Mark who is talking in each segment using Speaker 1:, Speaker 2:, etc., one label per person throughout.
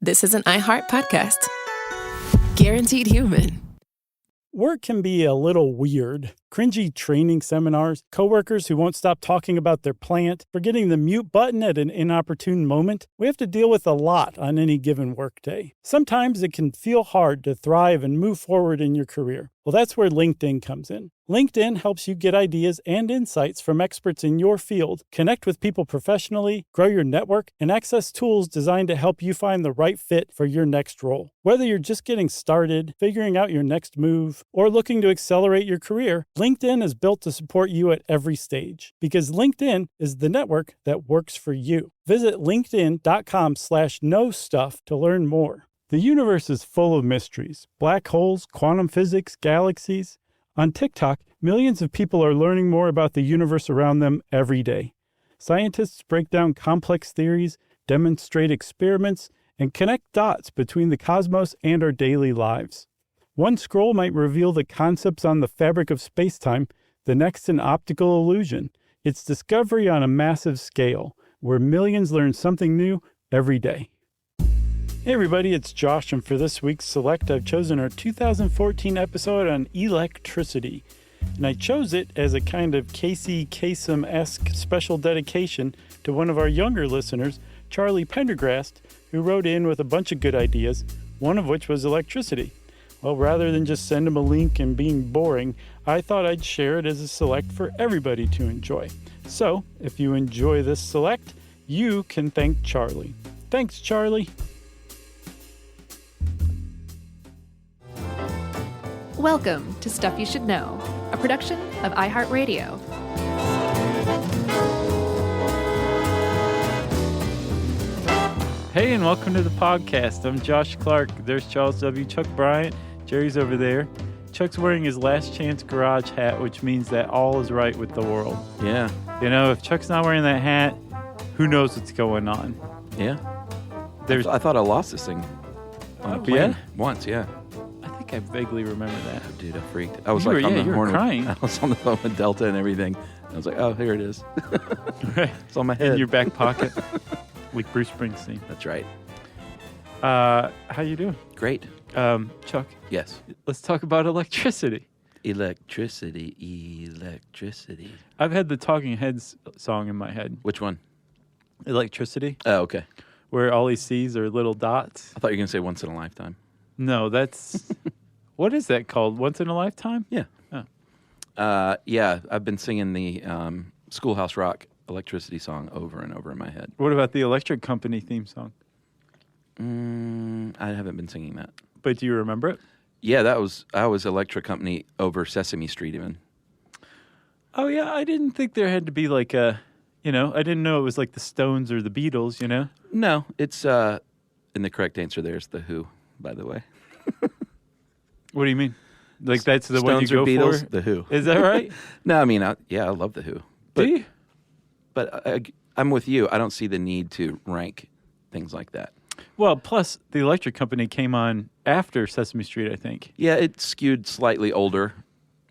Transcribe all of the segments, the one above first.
Speaker 1: This is an iHeart podcast. Guaranteed human.
Speaker 2: Work can be a little weird. Cringy training seminars, coworkers who won't stop talking about their plant, forgetting the mute button at an inopportune moment. We have to deal with a lot on any given workday. Sometimes it can feel hard to thrive and move forward in your career. Well, that's where LinkedIn comes in. LinkedIn helps you get ideas and insights from experts in your field, connect with people professionally, grow your network, and access tools designed to help you find the right fit for your next role. Whether you're just getting started, figuring out your next move, or looking to accelerate your career, LinkedIn is built to support you at every stage because LinkedIn is the network that works for you. Visit linkedin.com/knowstuff to learn more. The universe is full of mysteries. Black holes, quantum physics, galaxies. On TikTok, millions of people are learning more about the universe around them every day. Scientists break down complex theories, demonstrate experiments, and connect dots between the cosmos and our daily lives. One scroll might reveal the concepts on the fabric of space-time, the next an optical illusion. It's discovery on a massive scale, where millions learn something new every day. Hey everybody, it's Josh, and for this week's Select, I've chosen our 2014 episode on electricity. And I chose it as a kind of Casey Kasem-esque special dedication to one of our younger listeners, Charlie Pendergrast, who wrote in with a bunch of good ideas, one of which was electricity. Well, rather than just send him a link and being boring, I thought I'd share it as a select for everybody to enjoy. So, if you enjoy this select, you can thank Charlie. Thanks, Charlie.
Speaker 3: Welcome to Stuff You Should Know, a production of iHeartRadio.
Speaker 2: Hey, and welcome to the podcast. I'm Josh Clark. There's Charles W. Chuck Bryant. Jerry's over there. Chuck's wearing his last chance garage hat, which means that all is right with the world.
Speaker 4: Yeah.
Speaker 2: You know, if Chuck's not wearing that hat, who knows what's going on?
Speaker 4: Yeah. I thought I lost this thing on a plane once, yeah.
Speaker 2: I think I vaguely remember that.
Speaker 4: Oh, dude, I freaked. I was
Speaker 2: you
Speaker 4: like
Speaker 2: were,
Speaker 4: on the
Speaker 2: you
Speaker 4: horn.
Speaker 2: were crying.
Speaker 4: I was on the phone with Delta and everything. I was like, oh, here it is.
Speaker 2: Right.
Speaker 4: It's on my head.
Speaker 2: In your back pocket. Like Bruce Springsteen.
Speaker 4: That's right.
Speaker 2: How you doing?
Speaker 4: Great.
Speaker 2: Chuck.
Speaker 4: Yes.
Speaker 2: Let's talk about electricity.
Speaker 4: Electricity.
Speaker 2: I've had the Talking Heads song in my head.
Speaker 4: Which one?
Speaker 2: Electricity.
Speaker 4: Oh, okay.
Speaker 2: Where all he sees are little dots.
Speaker 4: I thought you were going to say Once in a Lifetime.
Speaker 2: No, that's... What is that called? Once in a Lifetime?
Speaker 4: Yeah.
Speaker 2: Oh.
Speaker 4: Yeah, I've been singing the Schoolhouse Rock Electricity song over and over in my head.
Speaker 2: What about the Electric Company theme song?
Speaker 4: I haven't been singing that.
Speaker 2: But do you remember it?
Speaker 4: Yeah, I was Electric Company over Sesame Street even.
Speaker 2: Oh, yeah, I didn't think there had to be like a, I didn't know it was like the Stones or the Beatles,
Speaker 4: No, it's, and the correct answer there is The Who, by the way.
Speaker 2: What do you mean? Like that's the
Speaker 4: Stones
Speaker 2: one you go
Speaker 4: or Beatles,
Speaker 2: for?
Speaker 4: The Who.
Speaker 2: Is that right?
Speaker 4: No, I mean, I love The Who. But,
Speaker 2: do you?
Speaker 4: But I'm with you. I don't see the need to rank things like that.
Speaker 2: Well, plus the Electric Company came on after Sesame Street, I think.
Speaker 4: Yeah, it skewed slightly older,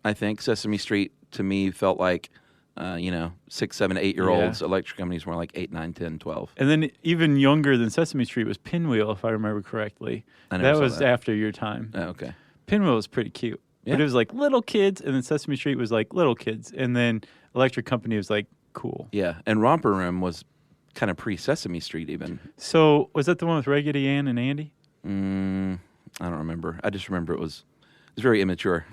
Speaker 4: I think. Sesame Street, to me, felt like, 6, 7, 8-year-olds.
Speaker 2: Yeah.
Speaker 4: Electric Companies were like 8, 9, 10, 12.
Speaker 2: And then even younger than Sesame Street was Pinwheel, if I remember correctly.
Speaker 4: That
Speaker 2: was after your time.
Speaker 4: Oh, okay.
Speaker 2: Pinwheel was pretty cute.
Speaker 4: Yeah.
Speaker 2: But it was like little kids, and then Sesame Street was like little kids, and then Electric Company was like cool.
Speaker 4: Yeah, and Romper Room was kind of pre-Sesame Street even.
Speaker 2: So was that the one with Raggedy Ann and Andy?
Speaker 4: I don't remember. I just remember it was very immature.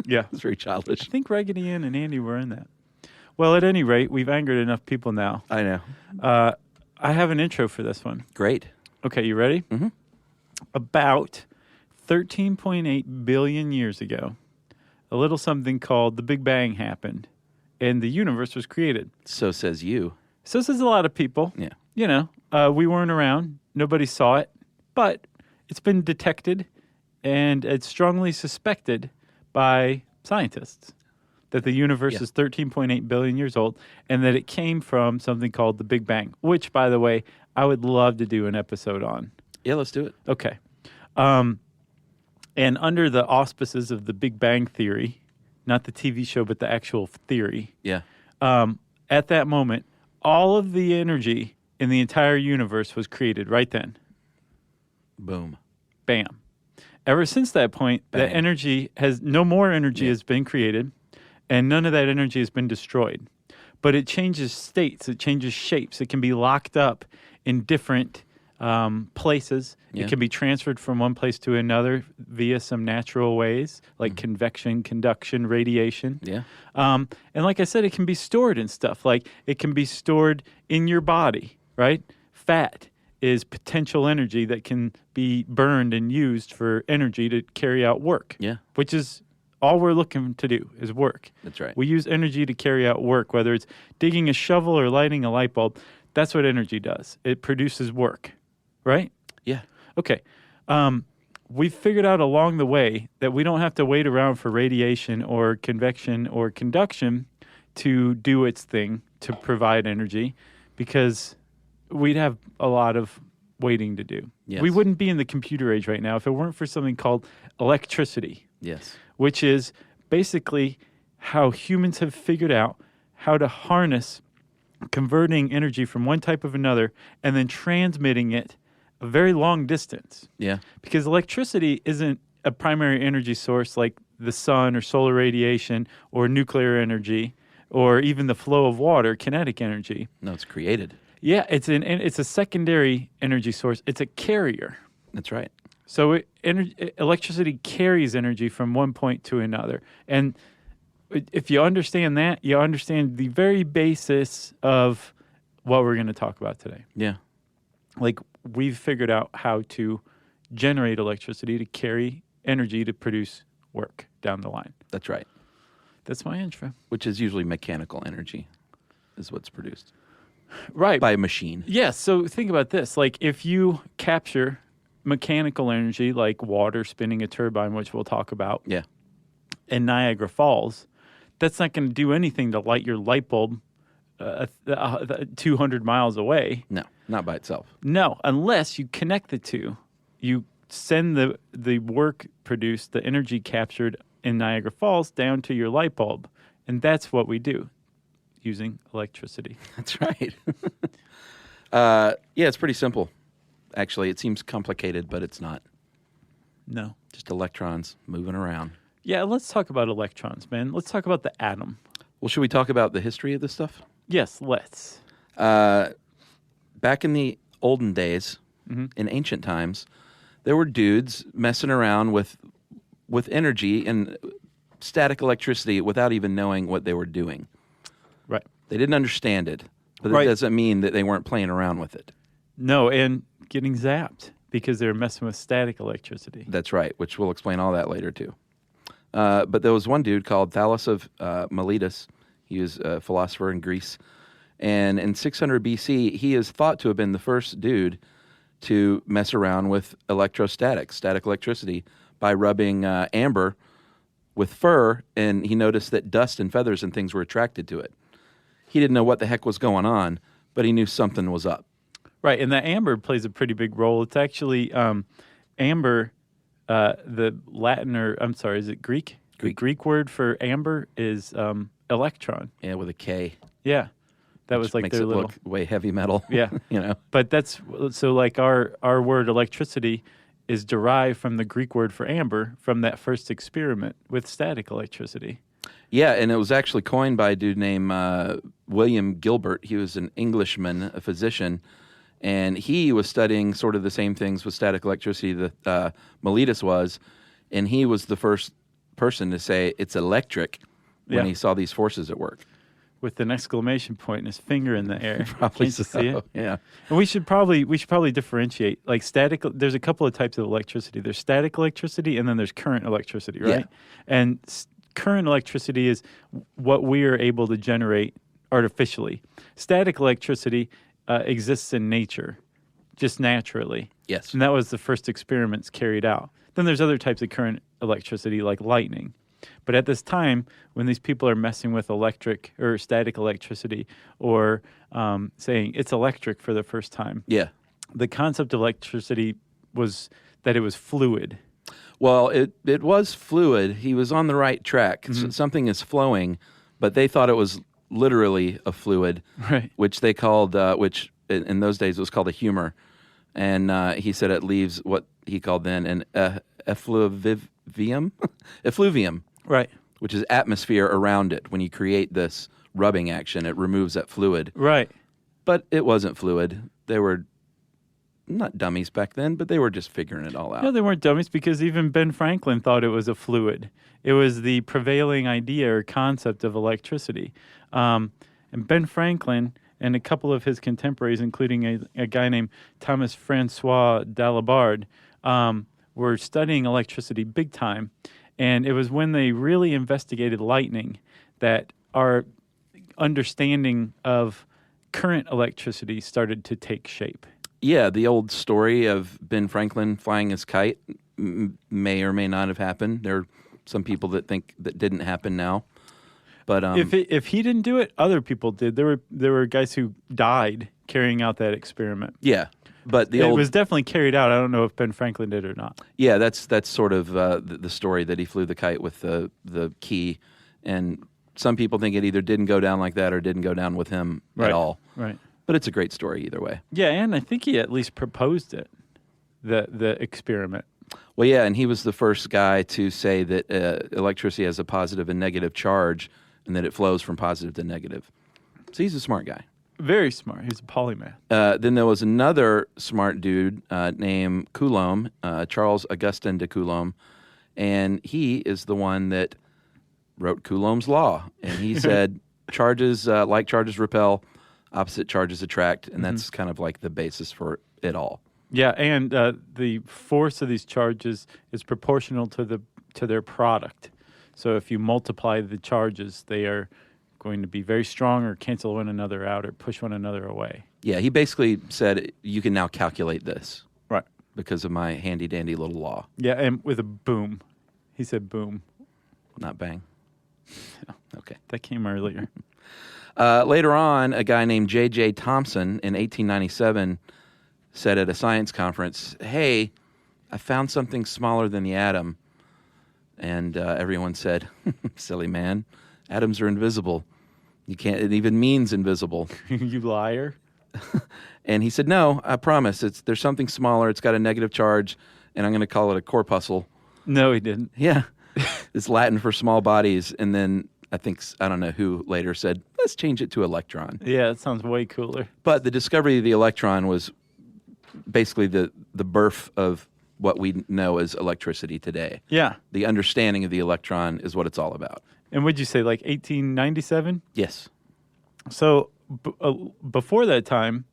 Speaker 2: Yeah.
Speaker 4: It was very childish.
Speaker 2: I think Raggedy Ann and Andy were in that. Well, at any rate, we've angered enough people now.
Speaker 4: I know.
Speaker 2: I have an intro for this one.
Speaker 4: Great.
Speaker 2: Okay, you ready?
Speaker 4: Mm-hmm.
Speaker 2: About 13.8 billion years ago, a little something called the Big Bang happened, and the universe was created.
Speaker 4: So says you.
Speaker 2: So says a lot of people.
Speaker 4: Yeah.
Speaker 2: We weren't around. Nobody saw it. But it's been detected, and it's strongly suspected by scientists that the universe is 13.8 billion years old, and that it came from something called the Big Bang, which, by the way, I would love to do an episode on.
Speaker 4: Yeah, let's do it.
Speaker 2: Okay. And under the auspices of the Big Bang Theory, not the TV show, but the actual theory, at that moment, all of the energy in the entire universe was created right then.
Speaker 4: Boom.
Speaker 2: Bam. Ever since that point,
Speaker 4: Bang.
Speaker 2: that energy no more energy has been created, and none of that energy has been destroyed. But it changes states, it changes shapes. It can be locked up in different places.
Speaker 4: Yeah.
Speaker 2: It can be transferred from one place to another via some natural ways, like convection, conduction, radiation.
Speaker 4: Yeah.
Speaker 2: And like I said, it can be stored in stuff. Like it can be stored in your body, right? Fat is potential energy that can be burned and used for energy to carry out work.
Speaker 4: Yeah.
Speaker 2: Which is all we're looking to do is work.
Speaker 4: That's right.
Speaker 2: We use energy to carry out work, whether it's digging a shovel or lighting a light bulb. That's what energy does. It produces work, right?
Speaker 4: Yeah.
Speaker 2: Okay. We've figured out along the way that we don't have to wait around for radiation or convection or conduction to do its thing to provide energy, because we'd have a lot of waiting to do.
Speaker 4: Yes.
Speaker 2: We wouldn't be in the computer age right now if it weren't for something called electricity,
Speaker 4: Yes.
Speaker 2: which is basically how humans have figured out how to harness converting energy from one type of another and then transmitting it a very long distance.
Speaker 4: Yeah.
Speaker 2: Because electricity isn't a primary energy source like the sun or solar radiation or nuclear energy or even the flow of water, kinetic energy.
Speaker 4: No, it's created.
Speaker 2: Yeah, it's a secondary energy source. It's a carrier.
Speaker 4: That's right.
Speaker 2: So electricity carries energy from one point to another. And if you understand that, you understand the very basis of what we're going to talk about today.
Speaker 4: Yeah.
Speaker 2: Like, we've figured out how to generate electricity to carry energy to produce work down the line.
Speaker 4: That's right.
Speaker 2: That's my intro.
Speaker 4: Which is usually mechanical energy is what's produced
Speaker 2: Right.
Speaker 4: by a machine.
Speaker 2: Yeah, so think about this. Like, if you capture mechanical energy like water spinning a turbine, which we'll talk about,
Speaker 4: Yeah.
Speaker 2: in Niagara Falls, that's not going to do anything to light your light bulb 200 miles away.
Speaker 4: No, not by itself.
Speaker 2: No, unless you connect the two. You send the work produced, the energy captured in Niagara Falls down to your light bulb. And that's what we do using electricity.
Speaker 4: That's right. Yeah, it's pretty simple. Actually, it seems complicated, but it's not.
Speaker 2: No.
Speaker 4: Just electrons moving around.
Speaker 2: Yeah, let's talk about electrons, man. Let's talk about the atom.
Speaker 4: Well, should we talk about the history of this stuff?
Speaker 2: Yes, let's.
Speaker 4: Back in the olden days, in ancient times, there were dudes messing around with energy and static electricity without even knowing what they were doing.
Speaker 2: Right.
Speaker 4: They didn't understand it, but
Speaker 2: Right.
Speaker 4: that doesn't mean that they weren't playing around with it.
Speaker 2: No, and getting zapped because they were messing with static electricity.
Speaker 4: That's right, which we'll explain all that later, too. But there was one dude called Thales of Miletus. He was a philosopher in Greece. And in 600 BC, he is thought to have been the first dude to mess around with electrostatics, static electricity, by rubbing amber with fur, and he noticed that dust and feathers and things were attracted to it. He didn't know what the heck was going on, but he knew something was up.
Speaker 2: Right, and the amber plays a pretty big role. It's actually amber, the Latin, or I'm sorry, is it Greek? The Greek word for amber is electron.
Speaker 4: Yeah, with a K.
Speaker 2: Yeah, that was
Speaker 4: Which
Speaker 2: like
Speaker 4: makes
Speaker 2: their
Speaker 4: it
Speaker 2: little.
Speaker 4: look way heavy metal.
Speaker 2: Yeah.
Speaker 4: You know.
Speaker 2: But that's so like our word electricity is derived from the Greek word for amber from that first experiment with static electricity.
Speaker 4: Yeah, and it was actually coined by a dude named William Gilbert. He was an Englishman, a physician, and he was studying sort of the same things with static electricity that Miletus was, and he was the first person to say it's electric when he saw these forces at work.
Speaker 2: With an exclamation point and his finger in the air.
Speaker 4: Probably
Speaker 2: Can't you
Speaker 4: so.
Speaker 2: see it?
Speaker 4: Yeah.
Speaker 2: And we should probably differentiate. Like static, there's a couple of types of electricity. There's static electricity and then there's current electricity, right?
Speaker 4: Yeah.
Speaker 2: And current electricity is what we are able to generate artificially. Static electricity exists in nature, just naturally.
Speaker 4: Yes.
Speaker 2: And that was the first experiments carried out. Then there's other types of current electricity like lightning. But at this time, when these people are messing with electric or static electricity or saying it's electric for the first time,
Speaker 4: Yeah.
Speaker 2: the concept of electricity was that it was fluid.
Speaker 4: Well, it was fluid. He was on the right track. Something is flowing, but they thought it was literally a fluid,
Speaker 2: Right.
Speaker 4: which they called, which in those days was called a humor. And he said it leaves what he called then an effluvium, effluvium,
Speaker 2: Right.
Speaker 4: which is atmosphere around it. When you create this rubbing action, it removes that fluid.
Speaker 2: Right.
Speaker 4: But it wasn't fluid. They were not dummies back then, but they were just figuring it all out.
Speaker 2: No, they weren't dummies because even Ben Franklin thought it was a fluid. It was the prevailing idea or concept of electricity. And Ben Franklin and a couple of his contemporaries, including a guy named Thomas Francois Dalibard, were studying electricity big time. And it was when they really investigated lightning that our understanding of current electricity started to take shape.
Speaker 4: Yeah, the old story of Ben Franklin flying his kite may or may not have happened. There are some people that think that didn't happen now. But
Speaker 2: If he didn't do it, other people did. There were guys who died carrying out that experiment.
Speaker 4: yeah, but
Speaker 2: It was definitely carried out. I don't know if Ben Franklin did or not.
Speaker 4: yeah, that's sort of the story that he flew the kite with the key, and some people think it either didn't go down like that or didn't go down with him at all.
Speaker 2: Right.
Speaker 4: But it's a great story either way.
Speaker 2: Yeah, and I think he at least proposed it, the experiment.
Speaker 4: Well, yeah, and he was the first guy to say that electricity has a positive and negative charge, and that it flows from positive to negative. So he's a smart guy.
Speaker 2: Very smart. He's a polymath.
Speaker 4: Then there was another smart dude named Coulomb, Charles Augustin de Coulomb, and he is the one that wrote Coulomb's law. And he said charges, like charges repel, opposite charges attract, and that's kind of like the basis for it all.
Speaker 2: Yeah, and the force of these charges is proportional to their product. So if you multiply the charges, they are going to be very strong or cancel one another out or push one another away.
Speaker 4: Yeah, he basically said you can now calculate this
Speaker 2: Right.
Speaker 4: because of my handy-dandy little law.
Speaker 2: Yeah, and with a boom. He said boom.
Speaker 4: Not bang. Okay.
Speaker 2: That came earlier.
Speaker 4: Later on, a guy named J.J. Thomson in 1897 said at a science conference, "Hey, I found something smaller than the atom." And everyone said, "Silly man, atoms are invisible. You can't. It even means invisible."
Speaker 2: You liar.
Speaker 4: And he said, "No, I promise. There's something smaller. It's got a negative charge, and I'm going to call it a corpuscle."
Speaker 2: No, he didn't.
Speaker 4: Yeah, it's Latin for small bodies. And then I don't know who later said, "Let's change it to electron."
Speaker 2: Yeah, that sounds way cooler.
Speaker 4: But the discovery of the electron was basically the birth of what we know as electricity today.
Speaker 2: Yeah.
Speaker 4: The understanding of the electron is what it's all about.
Speaker 2: And what'd you say, like 1897?
Speaker 4: Yes.
Speaker 2: So before that time,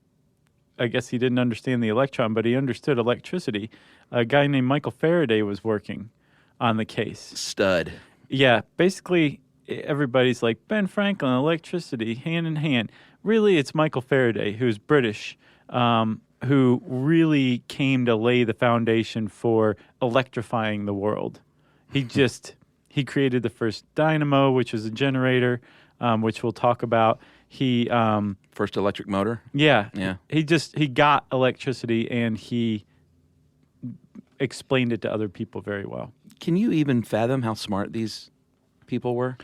Speaker 2: I guess he didn't understand the electron, but he understood electricity. A guy named Michael Faraday was working on the case.
Speaker 4: Stud.
Speaker 2: Yeah, basically everybody's like, Ben Franklin, electricity, hand in hand. Really, it's Michael Faraday, who's British, who really came to lay the foundation for electrifying the world. He created the first dynamo, which was a generator, which we'll talk about. He
Speaker 4: First electric motor.
Speaker 2: Yeah.
Speaker 4: Yeah.
Speaker 2: He got electricity and he explained it to other people very well.
Speaker 4: Can you even fathom how smart these people were?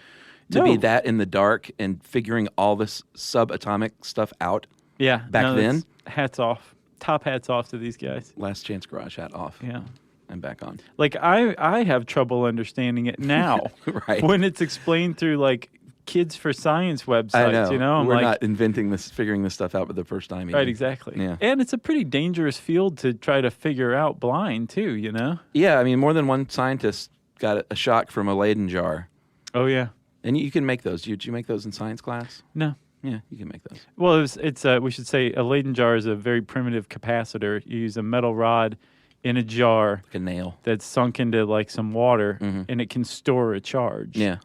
Speaker 4: To
Speaker 2: No.
Speaker 4: be that in the dark and figuring all this subatomic stuff out?
Speaker 2: Yeah.
Speaker 4: Back then?
Speaker 2: that's hats off. Top hats off to these guys.
Speaker 4: Last chance garage hat off.
Speaker 2: Yeah.
Speaker 4: And back on.
Speaker 2: Like I have trouble understanding it now.
Speaker 4: Right.
Speaker 2: When it's explained through like Kids for Science websites,
Speaker 4: I know.
Speaker 2: you know? I'm
Speaker 4: We're
Speaker 2: like,
Speaker 4: not figuring this stuff out for the first time. Even.
Speaker 2: right, exactly.
Speaker 4: Yeah.
Speaker 2: And it's a pretty dangerous field to try to figure out blind too, you know?
Speaker 4: Yeah, I mean, more than one scientist got a shock from a Leyden jar.
Speaker 2: Oh yeah.
Speaker 4: And you can make those. Did you make those in science class?
Speaker 2: No.
Speaker 4: Yeah, you can make those.
Speaker 2: Well, it's we should say a Leyden jar is a very primitive capacitor. You use a metal rod in a jar
Speaker 4: Like a nail.
Speaker 2: that's sunk into like some water, and it can store a charge.
Speaker 4: Yeah.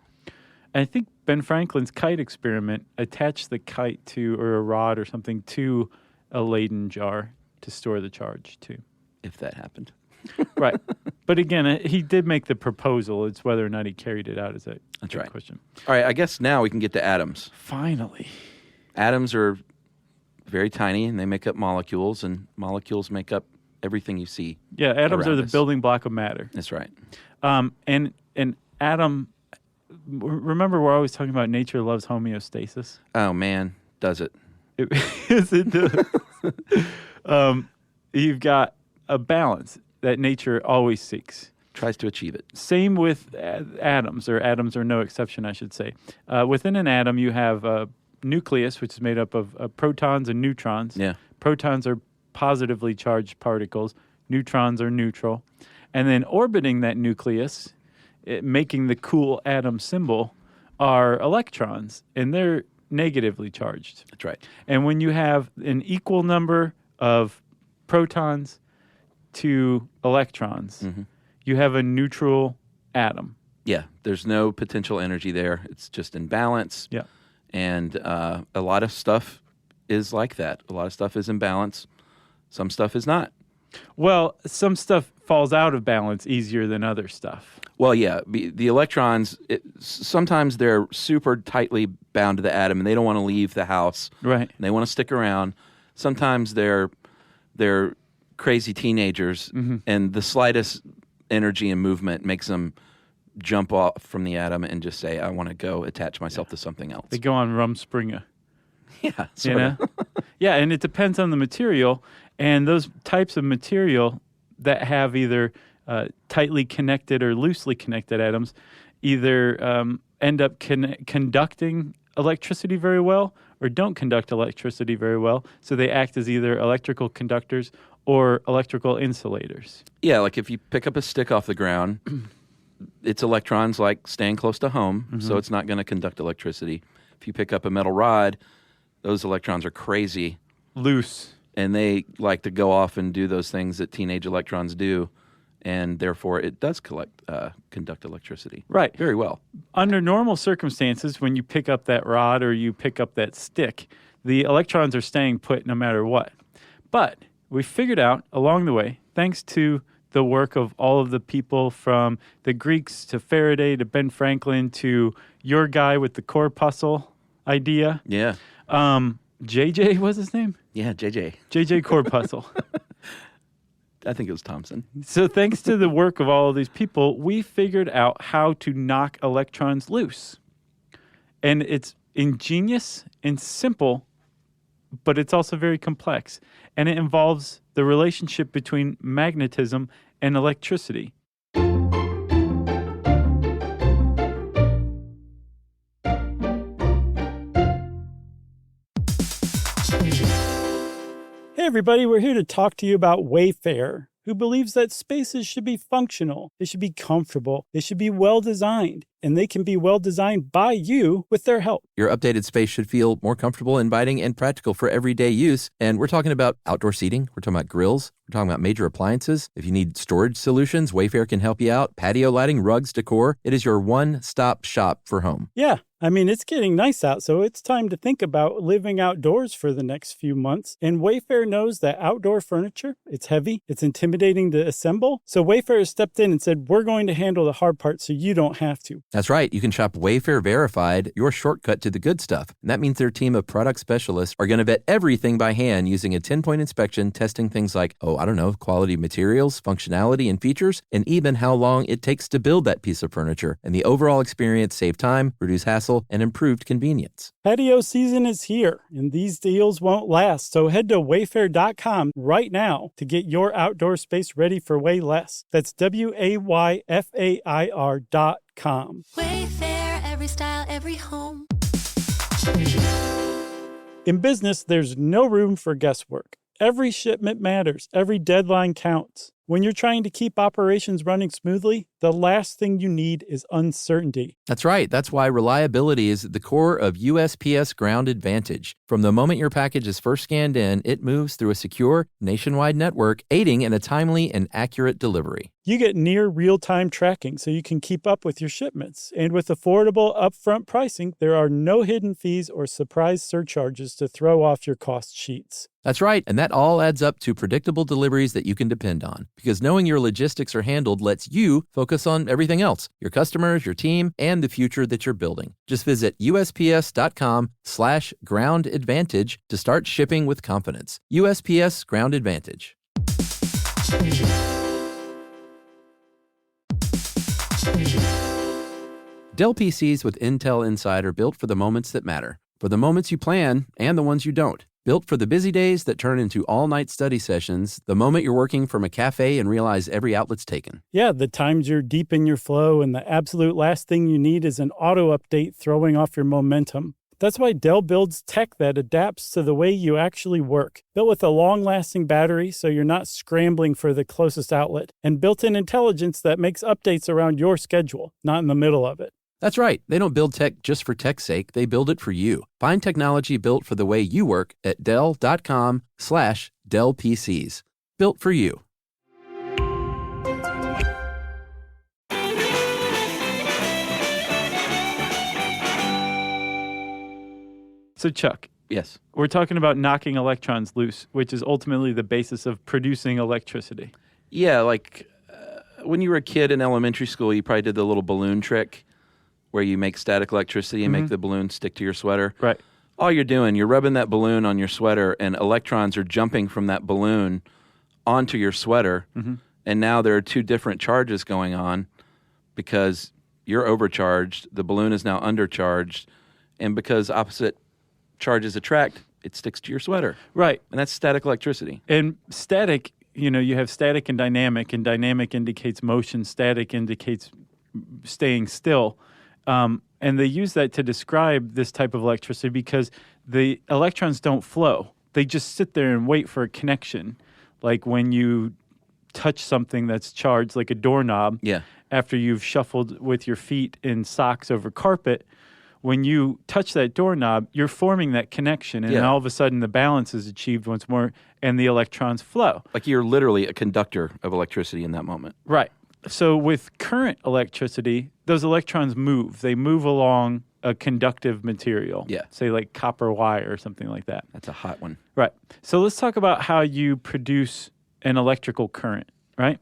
Speaker 2: And I think Ben Franklin's kite experiment attached the kite to, or a rod or something, to a Leyden jar to store the charge too.
Speaker 4: If that happened.
Speaker 2: Right. But again, he did make the proposal. It's whether or not he carried it out is a
Speaker 4: That's
Speaker 2: good
Speaker 4: right.
Speaker 2: question.
Speaker 4: All right, I guess now we can get to atoms.
Speaker 2: Finally.
Speaker 4: Atoms are very tiny, and they make up molecules, and molecules make up everything you see.
Speaker 2: Yeah, atoms are
Speaker 4: around
Speaker 2: the
Speaker 4: us.
Speaker 2: building block of matter.
Speaker 4: That's right.
Speaker 2: And an atom, remember we're always talking about nature loves homeostasis?
Speaker 4: Oh, man, does it?
Speaker 2: Yes, it does. you've got a balance that nature always seeks.
Speaker 4: Tries to achieve it.
Speaker 2: Same with atoms, or atoms are no exception, I should say. Within an atom, you have a nucleus, which is made up of protons and neutrons.
Speaker 4: Yeah.
Speaker 2: Protons are positively charged particles. Neutrons are neutral. And then orbiting that nucleus, making the cool atom symbol, are electrons, and they're negatively charged.
Speaker 4: That's right.
Speaker 2: And when you have an equal number of protons to electrons, you have a neutral atom.
Speaker 4: Yeah, there's no potential energy there. It's just in balance.
Speaker 2: Yeah.
Speaker 4: And a lot of stuff is like that. A lot of stuff is in balance. Some stuff is not.
Speaker 2: Well, some stuff falls out of balance easier than other stuff.
Speaker 4: Well, yeah, the electrons, sometimes they're super tightly bound to the atom and they don't want to leave the house.
Speaker 2: Right.
Speaker 4: And they want to stick around. Sometimes they're crazy teenagers and the slightest energy and movement makes them jump off from the atom and just say, I want to go attach myself to something else.
Speaker 2: They go on Rumspringa.
Speaker 4: Yeah,
Speaker 2: You know? Yeah, and it depends on the material. And those types of material that have either tightly connected or loosely connected atoms either end up conducting electricity very well or don't conduct electricity very well. So they act as either electrical conductors or electrical insulators.
Speaker 4: Yeah, like if you pick up a stick off the ground, its electrons like staying close to home, so it's not going to conduct electricity. If you pick up a metal rod, those electrons are crazy.
Speaker 2: Loose.
Speaker 4: And they like to go off and do those things that teenage electrons do, and therefore it does conduct electricity.
Speaker 2: Right.
Speaker 4: Very well.
Speaker 2: Under normal circumstances, when you pick up that rod or you pick up that stick, the electrons are staying put no matter what. But we figured out along the way, thanks to the work of all of the people from the Greeks to Faraday to Ben Franklin to your guy with the corpuscle idea.
Speaker 4: Yeah.
Speaker 2: JJ was his name?
Speaker 4: Yeah, JJ.
Speaker 2: JJ Corpuscle.
Speaker 4: I think it was Thompson.
Speaker 2: So thanks to the work of all of these people, we figured out how to knock electrons loose. And it's ingenious and simple, but it's also very complex. And it involves the relationship between magnetism and electricity. Hey everybody, we're here to talk to you about Wayfair, who believes that spaces should be functional, they should be comfortable, they should be well designed, and they can be well designed by you with their help.
Speaker 5: Your updated space should feel more comfortable, inviting, and practical for everyday use. And we're talking about outdoor seating. We're talking about grills. We're talking about major appliances. If you need storage solutions, Wayfair can help you out. Patio lighting, rugs, decor. It is your one-stop shop for home.
Speaker 2: Yeah, I mean, it's getting nice out, so it's time to think about living outdoors for the next few months. And Wayfair knows that outdoor furniture, it's heavy, it's intimidating to assemble. So Wayfair has stepped in and said, we're going to handle the hard part so you don't have to.
Speaker 5: That's right. You can shop Wayfair Verified, your shortcut to the good stuff. And that means their team of product specialists are going to vet everything by hand using a 10-point inspection, testing things like, quality materials, functionality, and features, and even how long it takes to build that piece of furniture. And the overall experience save time, reduce hassle, and improved convenience.
Speaker 2: Patio season is here, and these deals won't last. So head to wayfair.com right now to get your outdoor space ready for way less. That's WAYFAIR.com.
Speaker 6: Wayfair, every style, every home.
Speaker 2: In business, there's no room for guesswork. Every shipment matters. Every deadline counts. When you're trying to keep operations running smoothly, the last thing you need is uncertainty.
Speaker 5: That's right. That's why reliability is at the core of USPS Ground Advantage. From the moment your package is first scanned in, it moves through a secure, nationwide network, aiding in a timely and accurate delivery.
Speaker 2: You get near real-time tracking so you can keep up with your shipments. And with affordable upfront pricing, there are no hidden fees or surprise surcharges to throw off your cost sheets.
Speaker 5: That's right, and that all adds up to predictable deliveries that you can depend on. Because knowing your logistics are handled lets you focus on everything else, your customers, your team, and the future that you're building. Just visit USPS.com/Ground Advantage to start shipping with confidence. USPS Ground Advantage. Dell PCs with Intel Inside are built for the moments that matter. For the moments you plan and the ones you don't. Built for the busy days that turn into all-night study sessions, the moment you're working from a cafe and realize every outlet's taken.
Speaker 2: Yeah, the times you're deep in your flow and the absolute last thing you need is an auto update throwing off your momentum. That's why Dell builds tech that adapts to the way you actually work. Built with a long-lasting battery so you're not scrambling for the closest outlet, and built-in intelligence that makes updates around your schedule, not in the middle of it.
Speaker 5: That's right. They don't build tech just for tech's sake. They build it for you. Find technology built for the way you work at Dell.com/Dell PCs. Built for you.
Speaker 2: So, Chuck,
Speaker 4: Yes.
Speaker 2: we're talking about knocking electrons loose, which is ultimately the basis of producing electricity.
Speaker 4: Yeah, like when you were a kid in elementary school, you probably did the little balloon trick where you make static electricity and make the balloon stick to your sweater.
Speaker 2: Right.
Speaker 4: All you're doing, you're rubbing that balloon on your sweater, and electrons are jumping from that balloon onto your sweater. And now there are two different charges going on because you're overcharged, the balloon is now undercharged, and because opposite charges attract, it sticks to your sweater.
Speaker 2: Right.
Speaker 4: And that's static electricity.
Speaker 2: And static, you have static and dynamic indicates motion, static indicates staying still. And they use that to describe this type of electricity because the electrons don't flow. They just sit there and wait for a connection. Like when you touch something that's charged, like a doorknob,
Speaker 4: Yeah.
Speaker 2: after you've shuffled with your feet in socks over carpet, when you touch that doorknob, you're forming that connection. And
Speaker 4: Yeah.
Speaker 2: all of a sudden the balance is achieved once more and the electrons flow.
Speaker 4: Like you're literally a conductor of electricity in that moment.
Speaker 2: Right. So with current electricity, those electrons move. They move along a conductive material.
Speaker 4: Yeah.
Speaker 2: Say like copper wire or something like that.
Speaker 4: That's a hot one.
Speaker 2: Right. So let's talk about how you produce an electrical current, right?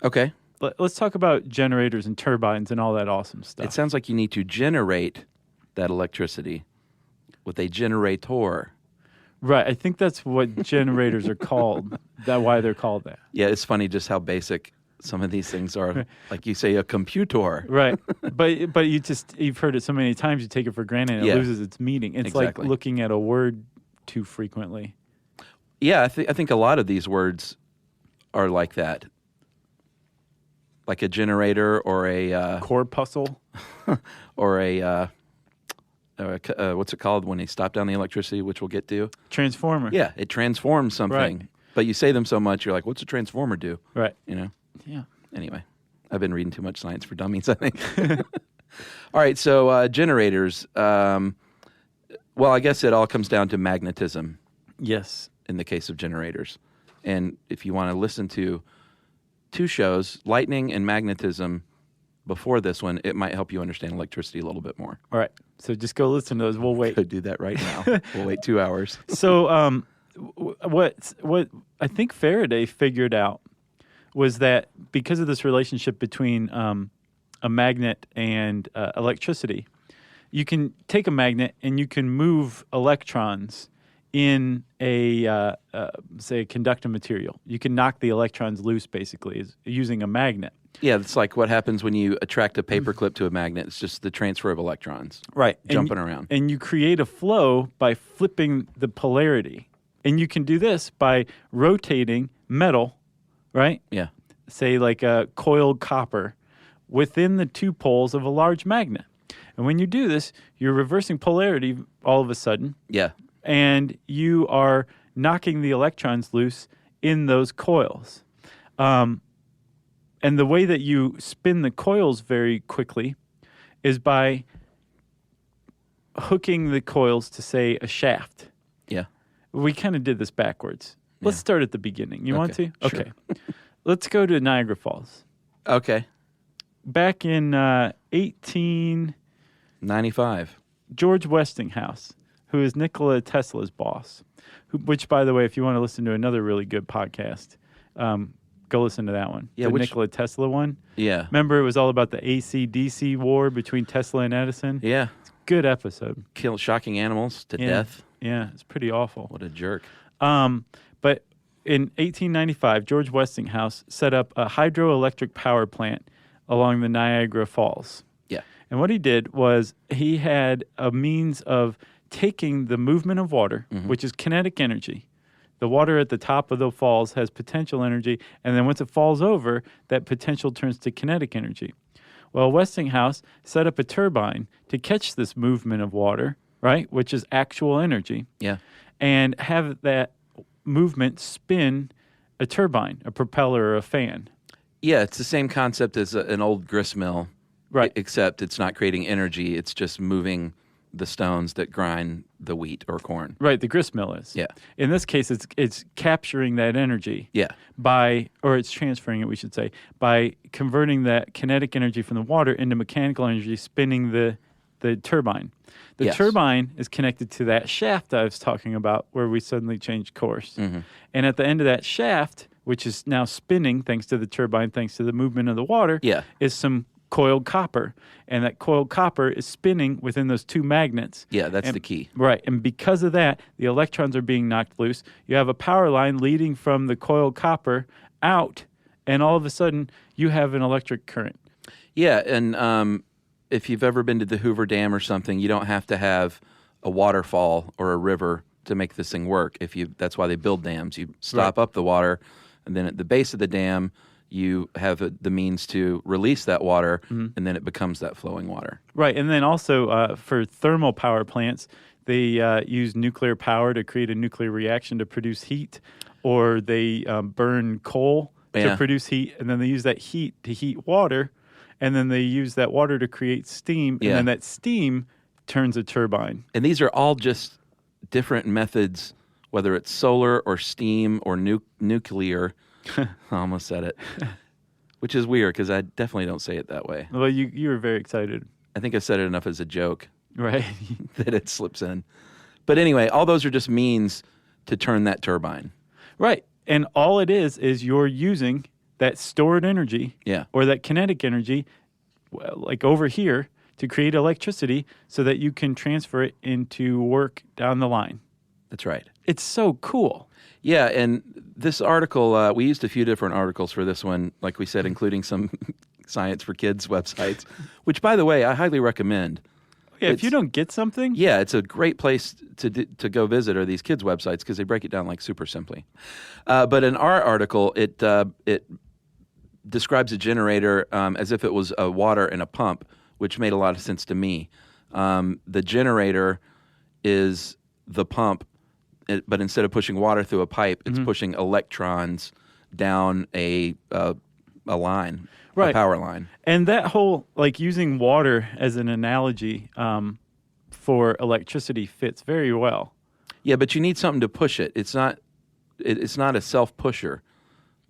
Speaker 4: Okay.
Speaker 2: Let's talk about generators and turbines and all that awesome stuff.
Speaker 4: It sounds like you need to generate that electricity with a generator.
Speaker 2: Right. I think that's what generators are called. That's why they're called that.
Speaker 4: Yeah, it's funny just how basic some of these things are. Like you say, a computer.
Speaker 2: Right. But you've heard it so many times you take it for granted and
Speaker 4: Yeah.
Speaker 2: it loses its meaning. It's
Speaker 4: Exactly.
Speaker 2: like looking at a word too frequently.
Speaker 4: Yeah, I think a lot of these words are like that. Like a generator or a
Speaker 2: Corpuscle.
Speaker 4: or a what's it called when they stop down the electricity, which we'll get to?
Speaker 2: Transformer.
Speaker 4: Yeah, it transforms something.
Speaker 2: Right.
Speaker 4: But you say them so much, you're like, what's a transformer do?
Speaker 2: Right.
Speaker 4: You know?
Speaker 2: Yeah.
Speaker 4: Anyway, I've been reading too much Science for Dummies, I think. All right, so generators. Well, I guess it all comes down to magnetism
Speaker 2: Yes.
Speaker 4: in the case of generators. And if you want to listen to two shows, lightning and magnetism, before this one, it might help you understand electricity a little bit more.
Speaker 2: All right. So just go listen to those. We'll wait.
Speaker 4: Could do that right now. We'll wait 2 hours.
Speaker 2: So what I think Faraday figured out was that because of this relationship between a magnet and electricity, you can take a magnet and you can move electrons in a say a conductive material. You can knock the electrons loose basically using a magnet.
Speaker 4: Yeah, it's like what happens when you attract a paperclip to a magnet. It's just the transfer of electrons.
Speaker 2: Right.
Speaker 4: Jumping around.
Speaker 2: And you create a flow by flipping the polarity. And you can do this by rotating metal, right?
Speaker 4: Yeah.
Speaker 2: Say like a coiled copper within the two poles of a large magnet. And when you do this, you're reversing polarity all of a sudden,
Speaker 4: Yeah.
Speaker 2: and you are knocking the electrons loose in those coils. And the way that you spin the coils very quickly is by hooking the coils to, say, a shaft.
Speaker 4: Yeah.
Speaker 2: We kind of did this backwards. Let's start at the beginning. You want to?
Speaker 4: Okay, sure.
Speaker 2: Okay. Let's go to Niagara Falls.
Speaker 4: Okay.
Speaker 2: Back in
Speaker 4: 95.
Speaker 2: George Westinghouse, who is Nikola Tesla's boss, which, by the way, if you want to listen to another really good podcast, go listen to that one.
Speaker 4: Yeah,
Speaker 2: the
Speaker 4: which-
Speaker 2: Nikola Tesla one.
Speaker 4: Yeah.
Speaker 2: Remember, it was all about the AC/DC war between Tesla and Edison?
Speaker 4: Yeah.
Speaker 2: Good episode.
Speaker 4: Kill shocking animals to
Speaker 2: Yeah.
Speaker 4: death.
Speaker 2: Yeah, it's pretty awful.
Speaker 4: What a jerk.
Speaker 2: But in 1895, George Westinghouse set up a hydroelectric power plant along the Niagara Falls.
Speaker 4: Yeah.
Speaker 2: And what he did was he had a means of taking the movement of water, which is kinetic energy. The water at the top of the falls has potential energy, and then once it falls over, that potential turns to kinetic energy. Well, Westinghouse set up a turbine to catch this movement of water, right, which is actual energy, and have that movement spin a turbine, a propeller, or a fan.
Speaker 4: Yeah, it's the same concept as an old grist mill,
Speaker 2: Right.
Speaker 4: Except it's not creating energy; it's just moving the stones that grind the wheat or corn.
Speaker 2: Right, the grist mill is.
Speaker 4: Yeah.
Speaker 2: In this case, it's capturing that energy.
Speaker 4: Yeah.
Speaker 2: Or it's transferring it, we should say, by converting that kinetic energy from the water into mechanical energy, spinning the turbine. The
Speaker 4: Yes.
Speaker 2: turbine is connected to that shaft I was talking about where we suddenly changed course. And at the end of that shaft, which is now spinning thanks to the turbine, thanks to the movement of the water, is some coiled copper. And that coiled copper is spinning within those two magnets.
Speaker 4: Yeah, that's the key.
Speaker 2: Right. And because of that, the electrons are being knocked loose. You have a power line leading from the coiled copper out, and all of a sudden you have an electric current.
Speaker 4: Yeah, and if you've ever been to the Hoover Dam or something, you don't have to have a waterfall or a river to make this thing work. That's why they build dams. You stop up the water, and then at the base of the dam, you have the means to release that water, and then it becomes that flowing water.
Speaker 2: Right. And then also for thermal power plants, they use nuclear power to create a nuclear reaction to produce heat, or they burn coal to produce heat, and then they use that heat to heat water, and then they use that water to create steam, and then that steam turns a turbine.
Speaker 4: And these are all just different methods, whether it's solar or steam or nuclear. I almost said it, which is weird because I definitely don't say it that way.
Speaker 2: Well, you were very excited.
Speaker 4: I think I said it enough as a joke.
Speaker 2: Right.
Speaker 4: That it slips in. But anyway, all those are just means to turn that turbine.
Speaker 2: Right. And all it is you're using that stored energy or that kinetic energy, like over here, to create electricity so that you can transfer it into work down the line.
Speaker 4: That's right.
Speaker 2: It's so cool.
Speaker 4: Yeah, and this article, we used a few different articles for this one, like we said, including some Science for Kids websites, which, by the way, I highly recommend.
Speaker 2: Yeah, if you don't get something.
Speaker 4: Yeah, it's a great place to go visit are these kids' websites because they break it down like super simply. But in our article, it describes a generator as if it was a water and a pump, which made a lot of sense to me. The generator is the pump, but instead of pushing water through a pipe, it's pushing electrons down a line, a power line.
Speaker 2: And that whole, like using water as an analogy for electricity fits very well.
Speaker 4: Yeah, but you need something to push it. It's not a self-pusher.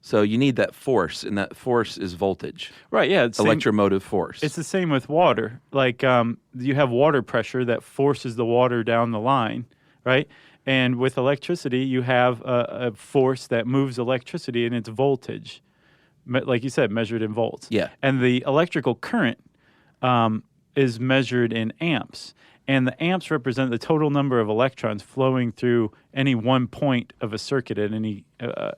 Speaker 4: So you need that force, and that force is voltage.
Speaker 2: Right, yeah. It's
Speaker 4: electromotive force.
Speaker 2: It's the same with water. Like you have water pressure that forces the water down the line, right? And with electricity, you have a force that moves electricity, and it's voltage, like you said, measured in volts.
Speaker 4: Yeah.
Speaker 2: And the electrical current is measured in amps. And the amps represent the total number of electrons flowing through any one point of a circuit at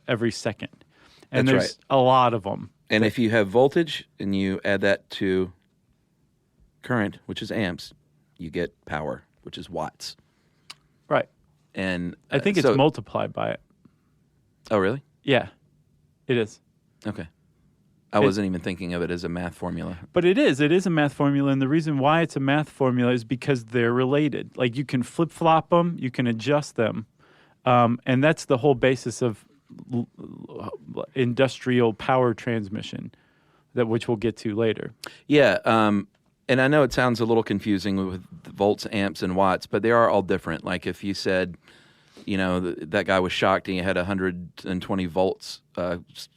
Speaker 2: every second. And
Speaker 4: That's
Speaker 2: there's a lot of them.
Speaker 4: And if you have voltage and you add that to current, which is amps, you get power, which is watts.
Speaker 2: Right.
Speaker 4: And
Speaker 2: I think it's multiplied by it.
Speaker 4: Oh, really?
Speaker 2: Yeah, it is.
Speaker 4: Okay. I wasn't even thinking of it as a math formula.
Speaker 2: But it is. It is a math formula. And the reason why it's a math formula is because they're related. Like you can flip-flop them. You can adjust them. And that's the whole basis of industrial power transmission, which we'll get to later.
Speaker 4: Yeah. And I know it sounds a little confusing with volts, amps, and watts, but they are all different. Like if you said, that guy was shocked and he had 120 volts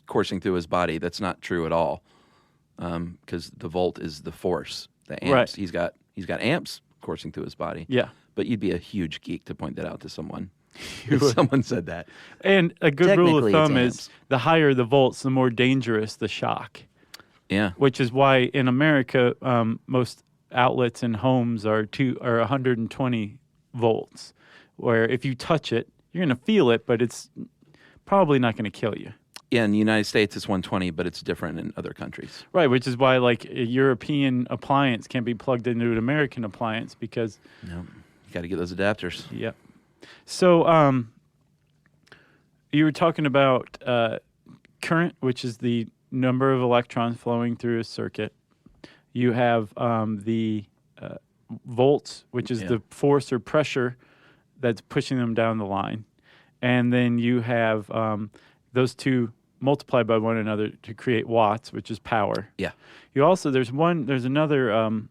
Speaker 4: coursing through his body. That's not true at all, because the volt is the force. The amps, right. He's got amps coursing through his body.
Speaker 2: Yeah,
Speaker 4: but you'd be a huge geek to point that out to someone. If someone said that.
Speaker 2: And a good rule of thumb is the higher the volts, the more dangerous the shock.
Speaker 4: Yeah,
Speaker 2: which is why in America most outlets and homes are 120 volts. Where if you touch it, you're going to feel it, but it's probably not going to kill you.
Speaker 4: Yeah, in the United States, it's 120, but it's different in other countries.
Speaker 2: Right, which is why like a European appliance can't be plugged into an American appliance because
Speaker 4: Got to get those adapters.
Speaker 2: Yep. So you were talking about current, which is the number of electrons flowing through a circuit. You have the volts, which is the force or pressure that's pushing them down the line. And then you have those two multiplied by one another to create watts, which is power.
Speaker 4: Yeah.
Speaker 2: You also, there's another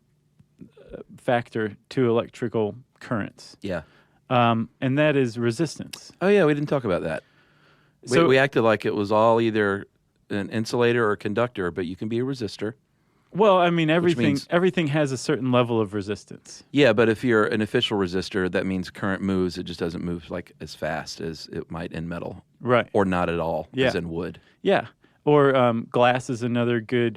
Speaker 2: factor to electrical currents.
Speaker 4: Yeah.
Speaker 2: And that is resistance.
Speaker 4: Oh, yeah, we didn't talk about that. We acted like it was all either an insulator or a conductor, but you can be a resistor.
Speaker 2: Well, I mean, everything has a certain level of resistance.
Speaker 4: Yeah, but if you're an official resistor, that means current moves. It just doesn't move like as fast as it might in metal.
Speaker 2: Right.
Speaker 4: Or not at all, as in wood.
Speaker 2: Yeah. Or glass is another good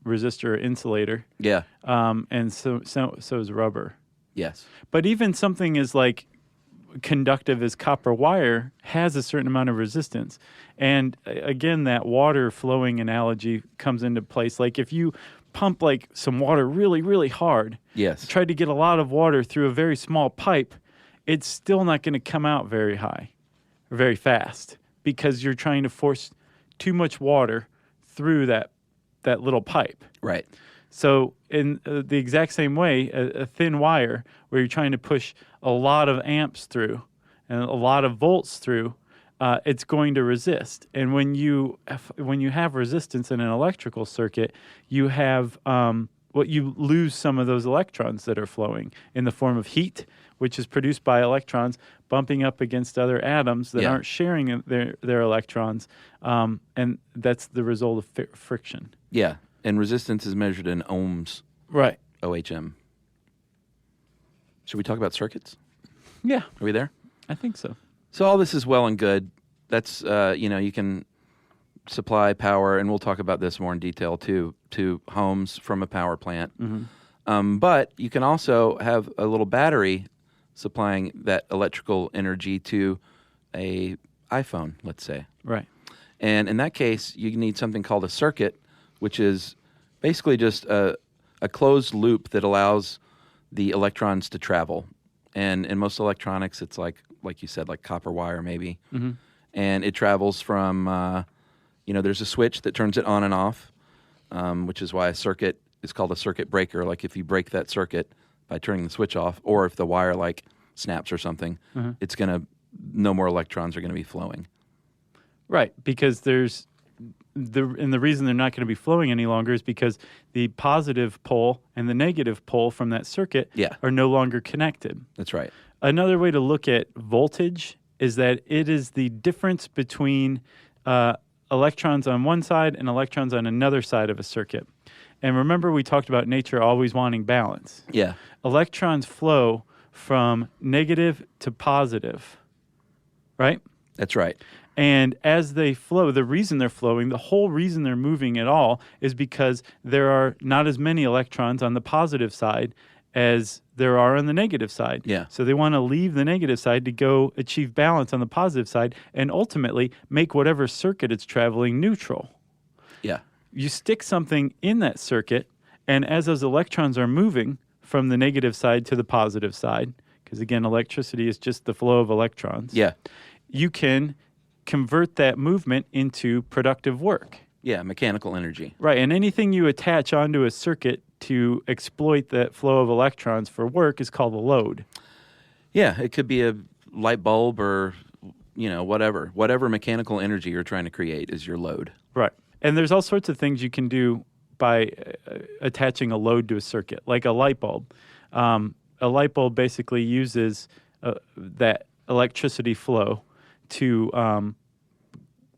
Speaker 2: resistor or insulator.
Speaker 4: Yeah.
Speaker 2: And so is rubber.
Speaker 4: Yes.
Speaker 2: But even something as like conductive as copper wire has a certain amount of resistance. And again, that water flowing analogy comes into place. Like if you pump like some water really, really hard, try to get a lot of water through a very small pipe, it's still not going to come out very high or very fast because you're trying to force too much water through that little pipe.
Speaker 4: Right.
Speaker 2: So in the exact same way, a thin wire where you're trying to push a lot of amps through and a lot of volts through, it's going to resist. And when you have resistance in an electrical circuit, you have you lose some of those electrons that are flowing in the form of heat, which is produced by electrons bumping up against other atoms that aren't sharing their electrons, and that's the result of friction.
Speaker 4: Yeah. And resistance is measured in ohms.
Speaker 2: Right.
Speaker 4: OHM. Should we talk about circuits?
Speaker 2: Yeah.
Speaker 4: Are we there?
Speaker 2: I think so.
Speaker 4: So all this is well and good. That's, you can supply power, and we'll talk about this more in detail too, to homes from a power plant. Mm-hmm. But you can also have a little battery supplying that electrical energy to a iPhone, let's say.
Speaker 2: Right.
Speaker 4: And in that case, you need something called a circuit, which is basically just a closed loop that allows the electrons to travel. And in most electronics, it's like you said, like copper wire maybe. Mm-hmm. And it travels from, there's a switch that turns it on and off, which is why a circuit is called a circuit breaker. Like if you break that circuit by turning the switch off, or if the wire like snaps or something, it's going to, no more electrons are going to be flowing.
Speaker 2: Right, because the reason they're not going to be flowing any longer is because the positive pole and the negative pole from that circuit are no longer connected.
Speaker 4: That's right.
Speaker 2: Another way to look at voltage is that it is the difference between electrons on one side and electrons on another side of a circuit. And remember, we talked about nature always wanting balance.
Speaker 4: Yeah.
Speaker 2: Electrons flow from negative to positive, right?
Speaker 4: That's right.
Speaker 2: And as they flow, the reason they're flowing, the whole reason they're moving at all is because there are not as many electrons on the positive side as there are on the negative side.
Speaker 4: Yeah.
Speaker 2: So they want to leave the negative side to go achieve balance on the positive side and ultimately make whatever circuit it's traveling neutral.
Speaker 4: Yeah.
Speaker 2: You stick something in that circuit, and as those electrons are moving from the negative side to the positive side, because again, electricity is just the flow of electrons.
Speaker 4: Yeah.
Speaker 2: You can convert that movement into productive work.
Speaker 4: Yeah, mechanical energy.
Speaker 2: Right, and anything you attach onto a circuit to exploit that flow of electrons for work is called a load.
Speaker 4: Yeah, it could be a light bulb or, whatever. Whatever mechanical energy you're trying to create is your load.
Speaker 2: Right, and there's all sorts of things you can do by attaching a load to a circuit, like a light bulb. A light bulb basically uses that electricity flow to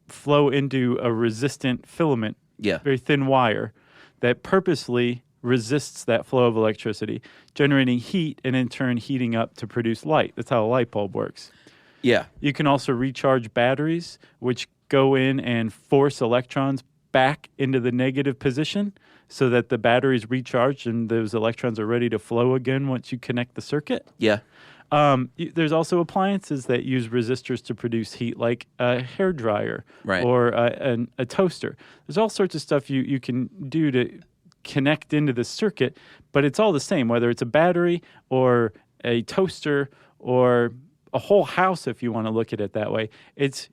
Speaker 2: flow into a resistant filament, very thin wire, that purposely resists that flow of electricity, generating heat and in turn heating up to produce light. That's how a light bulb works.
Speaker 4: Yeah.
Speaker 2: You can also recharge batteries, which go in and force electrons back into the negative position so that the battery's recharged and those electrons are ready to flow again once you connect the circuit.
Speaker 4: Yeah.
Speaker 2: There's also appliances that use resistors to produce heat, like a hairdryer or a toaster. There's all sorts of stuff you can do to connect into the circuit, but it's all the same, whether it's a battery or a toaster or a whole house, if you want to look at it that way.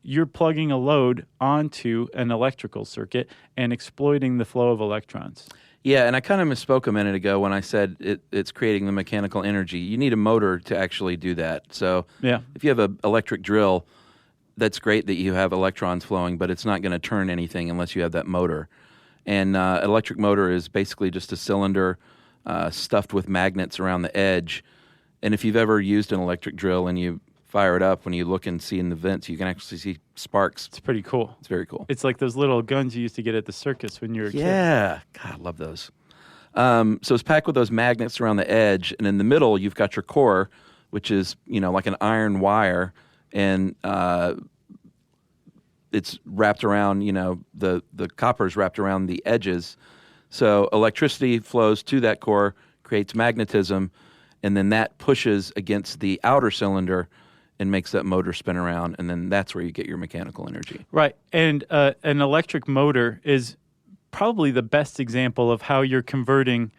Speaker 2: You're plugging a load onto an electrical circuit and exploiting the flow of electrons.
Speaker 4: Yeah, and I kind of misspoke a minute ago when I said it's creating the mechanical energy. You need a motor to actually do that. So if you have an electric drill, that's great that you have electrons flowing, but it's not going to turn anything unless you have that motor. And an electric motor is basically just a cylinder stuffed with magnets around the edge. And if you've ever used an electric drill and you fire it up, when you look and see in the vents, you can actually see sparks.
Speaker 2: It's pretty cool.
Speaker 4: It's very cool.
Speaker 2: It's like those little guns you used to get at the circus when you were a kid.
Speaker 4: Yeah. God, I love those. So it's packed with those magnets around the edge, and in the middle you've got your core, which is, like an iron wire, and it's wrapped around, the copper's wrapped around the edges. So electricity flows to that core, creates magnetism, and then that pushes against the outer cylinder and makes that motor spin around, and then that's where you get your mechanical energy.
Speaker 2: Right, and an electric motor is probably the best example of how you're converting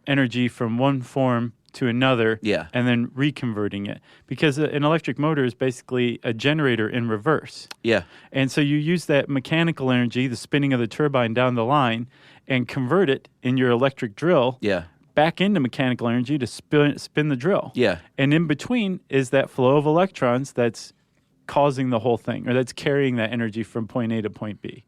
Speaker 2: energy from one form to another, and then reconverting it. Because an electric motor is basically a generator in reverse.
Speaker 4: Yeah.
Speaker 2: And so you use that mechanical energy, the spinning of the turbine down the line, and convert it in your electric drill back into mechanical energy to spin the drill.
Speaker 4: Yeah.
Speaker 2: And in between is that flow of electrons that's causing the whole thing, or that's carrying that energy from point A to point B.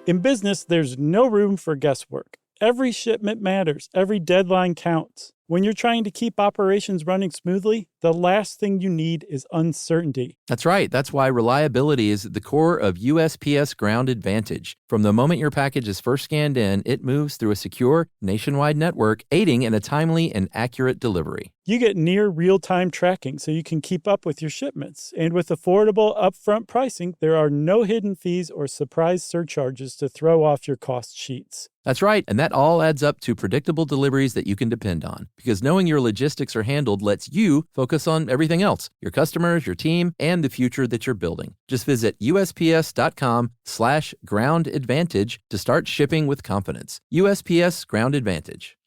Speaker 2: In business, there's no room for guesswork. Every shipment matters. Every deadline counts. When you're trying to keep operations running smoothly, the last thing you need is uncertainty.
Speaker 5: That's right. That's why reliability is at the core of USPS Ground Advantage. From the moment your package is first scanned in, it moves through a secure, nationwide network, aiding in a timely and accurate delivery.
Speaker 2: You get near real-time tracking so you can keep up with your shipments. And with affordable upfront pricing, there are no hidden fees or surprise surcharges to throw off your cost sheets.
Speaker 5: That's right, and that all adds up to predictable deliveries that you can depend on. Because knowing your logistics are handled lets you focus on everything else, your customers, your team, and the future that you're building. Just visit USPS.com/Ground Advantage to start shipping with confidence. USPS Ground Advantage.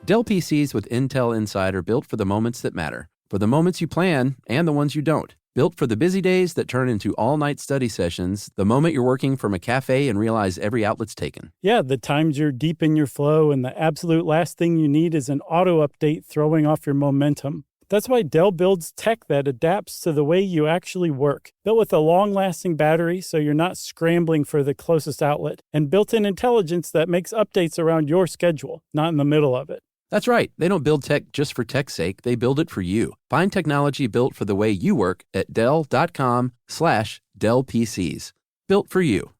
Speaker 5: Dell PCs with Intel Inside are built for the moments that matter, for the moments you plan and the ones you don't. Built for the busy days that turn into all-night study sessions, the moment you're working from a cafe and realize every outlet's taken.
Speaker 2: Yeah, the times you're deep in your flow and the absolute last thing you need is an auto update throwing off your momentum. That's why Dell builds tech that adapts to the way you actually work. Built with a long-lasting battery so you're not scrambling for the closest outlet, and built-in intelligence that makes updates around your schedule, not in the middle of it.
Speaker 5: That's right. They don't build tech just for tech's sake. They build it for you. Find technology built for the way you work at Dell.com/Dell PCs. Built for you.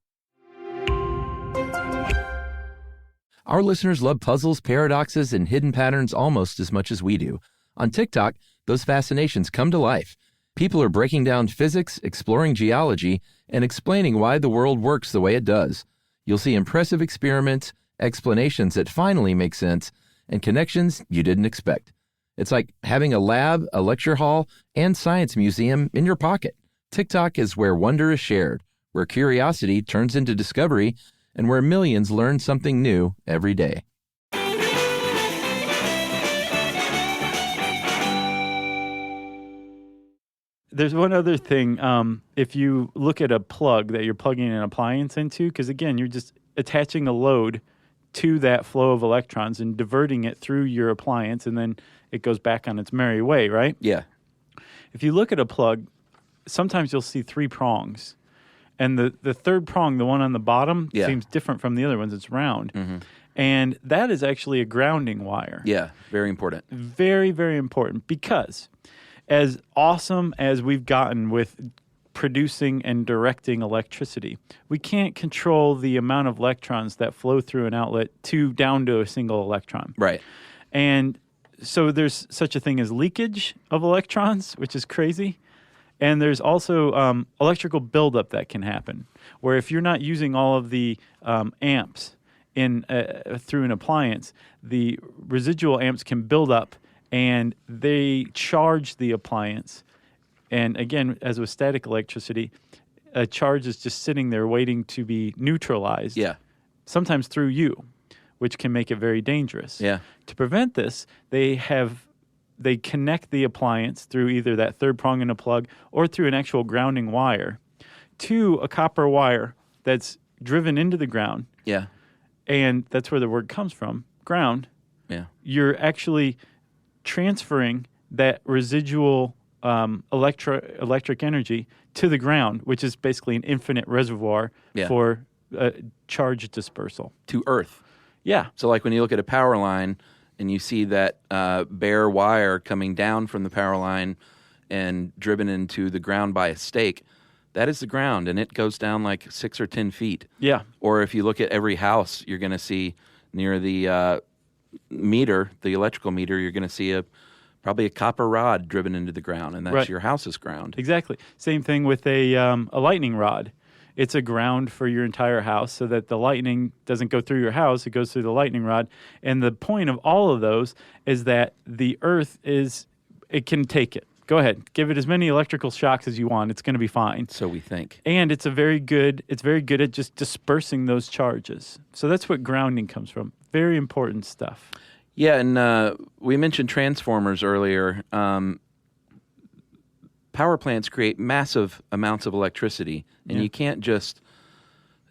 Speaker 5: Our listeners love puzzles, paradoxes, and hidden patterns almost as much as we do. On TikTok, those fascinations come to life. People are breaking down physics, exploring geology, and explaining why the world works the way it does. You'll see impressive experiments, explanations that finally make sense, and connections you didn't expect. It's like having a lab, a lecture hall, and science museum in your pocket. TikTok is where wonder is shared, where curiosity turns into discovery, and where millions learn something new every day.
Speaker 2: There's one other thing. If you look at a plug that you're plugging an appliance into, because again, you're just attaching a load to that flow of electrons and diverting it through your appliance, and then it goes back on its merry way, right?
Speaker 4: Yeah.
Speaker 2: If you look at a plug, sometimes you'll see three prongs. And the third prong, the one on the bottom, seems different from the other ones. It's round. Mm-hmm. And that is actually a grounding wire.
Speaker 4: Yeah, very important.
Speaker 2: Very, very important, because as awesome as we've gotten with producing and directing electricity, we can't control the amount of electrons that flow through an outlet down to a single electron.
Speaker 4: Right.
Speaker 2: And so there's such a thing as leakage of electrons, which is crazy. And there's also electrical buildup that can happen, where if you're not using all of the amps through an appliance, the residual amps can build up and they charge the appliance. And again, as with static electricity, a charge is just sitting there waiting to be neutralized.
Speaker 4: Yeah.
Speaker 2: Sometimes through you, which can make it very dangerous.
Speaker 4: Yeah.
Speaker 2: To prevent this, they connect the appliance through either that third prong in a plug or through an actual grounding wire to a copper wire that's driven into the ground.
Speaker 4: Yeah.
Speaker 2: And that's where the word comes from, ground.
Speaker 4: Yeah.
Speaker 2: You're actually transferring that residual electric energy to the ground, which is basically an infinite reservoir for charge dispersal.
Speaker 4: To Earth.
Speaker 2: Yeah.
Speaker 4: So like when you look at a power line and you see that bare wire coming down from the power line and driven into the ground by a stake, that is the ground, and it goes down like 6 or 10 feet.
Speaker 2: Yeah.
Speaker 4: Or if you look at every house, you're going to see near the meter, the electrical meter, you're going to see probably a copper rod driven into the ground, and that's your house's ground.
Speaker 2: Exactly. Same thing with a lightning rod. It's a ground for your entire house so that the lightning doesn't go through your house, it goes through the lightning rod. And the point of all of those is that the earth it can take it. Go ahead. Give it as many electrical shocks as you want. It's going to be fine.
Speaker 4: So we think.
Speaker 2: And it's very good at just dispersing those charges. So that's what grounding comes from. Very important stuff.
Speaker 4: Yeah, and we mentioned transformers earlier. Power plants create massive amounts of electricity, and you can't just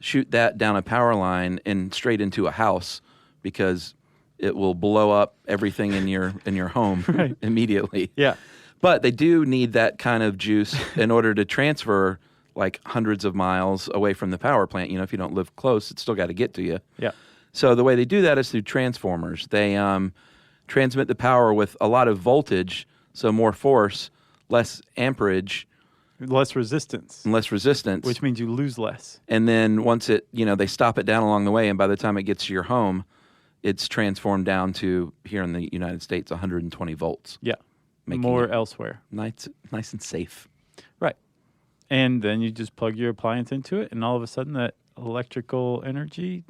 Speaker 4: shoot that down a power line and straight into a house because it will blow up everything in your home immediately.
Speaker 2: Yeah.
Speaker 4: But they do need that kind of juice in order to transfer like hundreds of miles away from the power plant. You know, if you don't live close, it's still got to get to you.
Speaker 2: Yeah.
Speaker 4: So the way they do that is through transformers. They transmit the power with a lot of voltage, so more force, less amperage.
Speaker 2: Less resistance.
Speaker 4: And less resistance.
Speaker 2: Which means you lose less.
Speaker 4: And then once they stop it down along the way, and by the time it gets to your home, it's transformed down to, here in the United States, 120 volts.
Speaker 2: Yeah.
Speaker 4: Making
Speaker 2: More
Speaker 4: it
Speaker 2: elsewhere.
Speaker 4: Nice and safe.
Speaker 2: Right. And then you just plug your appliance into it, and all of a sudden that electrical energy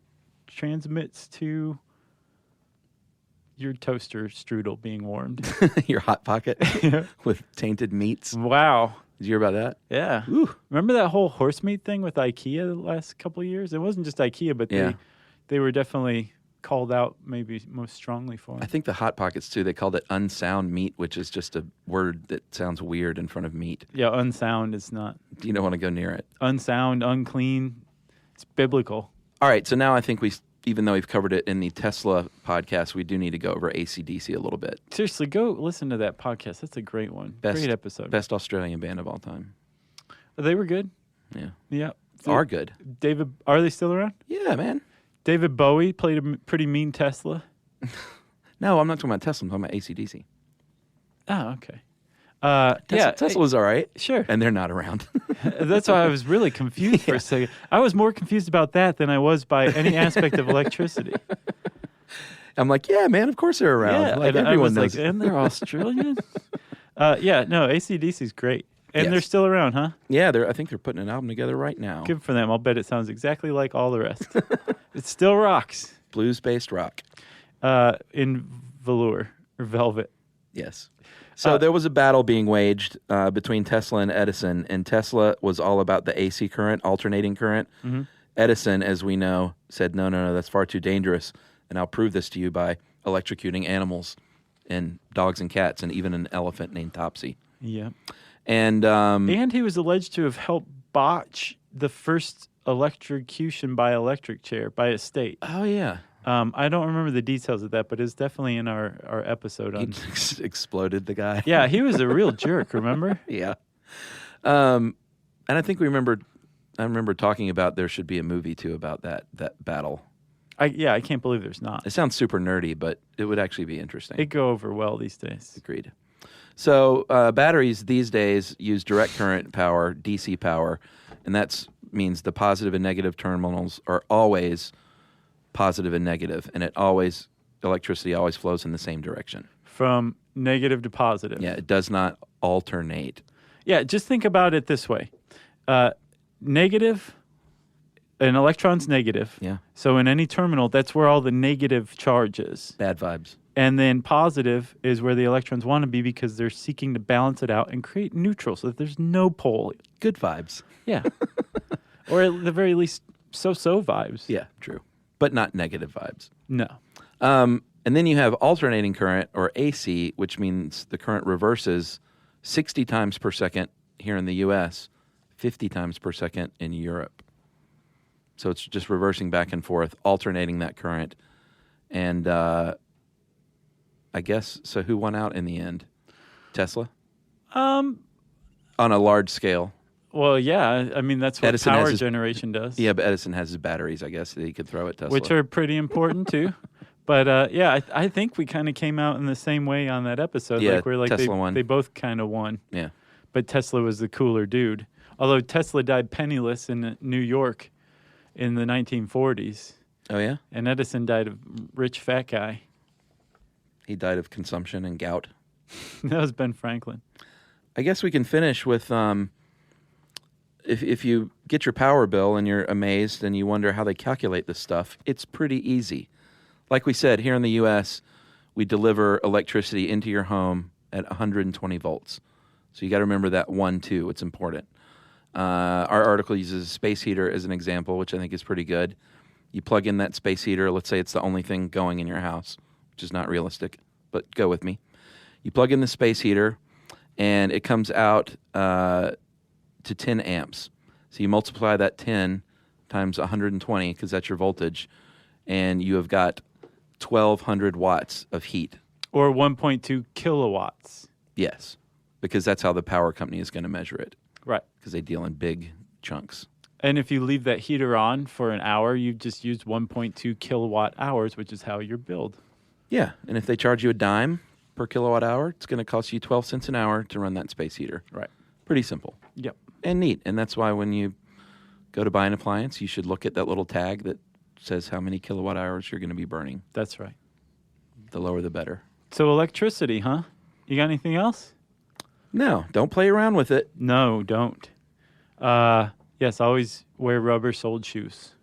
Speaker 2: transmits to your toaster strudel being warmed.
Speaker 4: Your Hot Pocket with tainted meats.
Speaker 2: Wow.
Speaker 4: Did you hear about that?
Speaker 2: Yeah.
Speaker 4: Ooh.
Speaker 2: Remember that whole horse meat thing with IKEA the last couple of years? It wasn't just IKEA, but they were definitely called out maybe most strongly for it.
Speaker 4: I think the Hot Pockets, too, they called it unsound meat, which is just a word that sounds weird in front of meat.
Speaker 2: Yeah, unsound is not.
Speaker 4: You don't want to go near it.
Speaker 2: Unsound, unclean. It's biblical.
Speaker 4: All right, so now I think even though we've covered it in the Tesla podcast, we do need to go over AC/DC a little bit.
Speaker 2: Seriously, go listen to that podcast. That's a great one. Great episode.
Speaker 4: Best Australian band of all time.
Speaker 2: They were good.
Speaker 4: Yeah.
Speaker 2: Yeah.
Speaker 4: Are good.
Speaker 2: David, are they still around?
Speaker 4: Yeah, man.
Speaker 2: David Bowie played a pretty mean Tesla.
Speaker 4: No, I'm not talking about Tesla. I'm talking about AC/DC.
Speaker 2: Oh, okay.
Speaker 4: Tesla's all right.
Speaker 2: Sure.
Speaker 4: And they're not around.
Speaker 2: That's why I was really confused for a second. I was more confused about that than I was by any aspect of electricity.
Speaker 4: I'm like, yeah, man, of course they're around.
Speaker 2: Yeah,
Speaker 4: like,
Speaker 2: and
Speaker 4: everyone knows.
Speaker 2: and they're Australian? AC/DC's great. And they're still around, huh?
Speaker 4: Yeah, I think they're putting an album together right now.
Speaker 2: Good for them. I'll bet it sounds exactly like all the rest. It still rocks.
Speaker 4: Blues-based rock.
Speaker 2: In velour or velvet.
Speaker 4: Yes. So there was a battle being waged between Tesla and Edison, and Tesla was all about the AC current, alternating current. Mm-hmm. Edison, as we know, said, no, that's far too dangerous, and I'll prove this to you by electrocuting animals and dogs and cats and even an elephant named Topsy.
Speaker 2: Yeah.
Speaker 4: And
Speaker 2: he was alleged to have helped botch the first electrocution by electric chair by a state.
Speaker 4: Oh, yeah.
Speaker 2: I don't remember the details of that, but it's definitely in our episode.
Speaker 4: He exploded the guy.
Speaker 2: Yeah, he was a real jerk, remember?
Speaker 4: Yeah. And I think I remember talking about there should be a movie, too, about that battle.
Speaker 2: I can't believe there's not.
Speaker 4: It sounds super nerdy, but it would actually be interesting.
Speaker 2: It'd go over well these days.
Speaker 4: Agreed. So batteries these days use direct current power, DC power, and that means the positive and negative terminals are always positive and negative, and electricity always flows in the same direction.
Speaker 2: From negative to positive.
Speaker 4: Yeah, it does not alternate.
Speaker 2: Yeah, just think about it this way. Negative, an electron's negative.
Speaker 4: Yeah.
Speaker 2: So in any terminal, that's where all the negative charge is.
Speaker 4: Bad vibes.
Speaker 2: And then positive is where the electrons want to be because they're seeking to balance it out and create neutral so that there's no pole.
Speaker 4: Good vibes.
Speaker 2: Yeah. Or at the very least, so-so vibes.
Speaker 4: Yeah, true. But not negative vibes.
Speaker 2: No.
Speaker 4: And then you have alternating current, or AC, which means the current reverses 60 times per second here in the U.S., 50 times per second in Europe. So it's just reversing back and forth, alternating that current. And I guess, so who won out in the end? Tesla? On a large scale.
Speaker 2: Well, yeah. I mean, that's what
Speaker 4: Edison
Speaker 2: power generation does.
Speaker 4: Yeah, but Edison has his batteries, I guess, that he could throw at Tesla.
Speaker 2: Which are pretty important, too. But, yeah, I think we kind of came out in the same way on that episode.
Speaker 4: Yeah,
Speaker 2: like, we're like
Speaker 4: Tesla won.
Speaker 2: They both kind of won.
Speaker 4: Yeah.
Speaker 2: But Tesla was the cooler dude. Although Tesla died penniless in New York in the 1940s.
Speaker 4: Oh, yeah?
Speaker 2: And Edison died a rich fat guy.
Speaker 4: He died of consumption and gout.
Speaker 2: That was Ben Franklin.
Speaker 4: I guess we can finish with if you get your power bill and you're amazed and you wonder how they calculate this stuff, it's pretty easy. Like we said, here in the U.S., we deliver electricity into your home at 120 volts. So you got to remember that 1, 2. It's important. Our article uses a space heater as an example, which I think is pretty good. You plug in that space heater. Let's say it's the only thing going in your house, which is not realistic, but go with me. You plug in the space heater, and it comes out to 10 amps. So you multiply that 10 times 120, because that's your voltage, and you have got 1,200 watts of heat.
Speaker 2: Or 1.2 kilowatts.
Speaker 4: Yes, because that's how the power company is going to measure it.
Speaker 2: Right.
Speaker 4: Because they deal in big chunks.
Speaker 2: And if you leave that heater on for an hour, you've just used 1.2 kilowatt hours, which is how you're billed.
Speaker 4: Yeah, and if they charge you a dime per kilowatt hour, it's going to cost you 12 cents an hour to run that space heater.
Speaker 2: Right.
Speaker 4: Pretty simple.
Speaker 2: Yep.
Speaker 4: And neat. And that's why when you go to buy an appliance, you should look at that little tag that says how many kilowatt hours you're going to be burning.
Speaker 2: That's right.
Speaker 4: The lower the better.
Speaker 2: So electricity, huh? You got anything else?
Speaker 4: No, don't play around with it.
Speaker 2: No, don't. Yes, always wear rubber-soled shoes.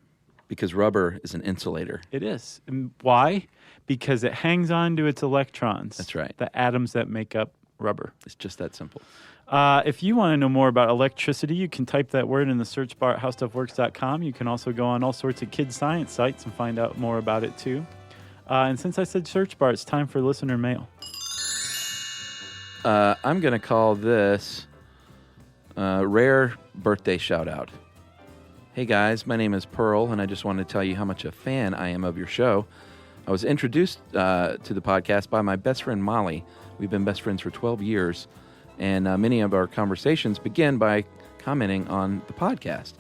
Speaker 4: Because rubber is an insulator.
Speaker 2: It is. And why? Because it hangs on to its electrons.
Speaker 4: That's right.
Speaker 2: The atoms that make up rubber.
Speaker 4: It's just that simple.
Speaker 2: If you want to know more about electricity, you can type that word in the search bar at howstuffworks.com. You can also go on all sorts of kids' science sites and find out more about it, too. And since I said search bar, it's time for listener mail.
Speaker 4: I'm going to call this rare birthday shout-out. Hey, guys, my name is Pearl, and I just wanted to tell you how much a fan I am of your show. I was introduced to the podcast by my best friend, Molly. We've been best friends for 12 years, and many of our conversations begin by commenting on the podcast.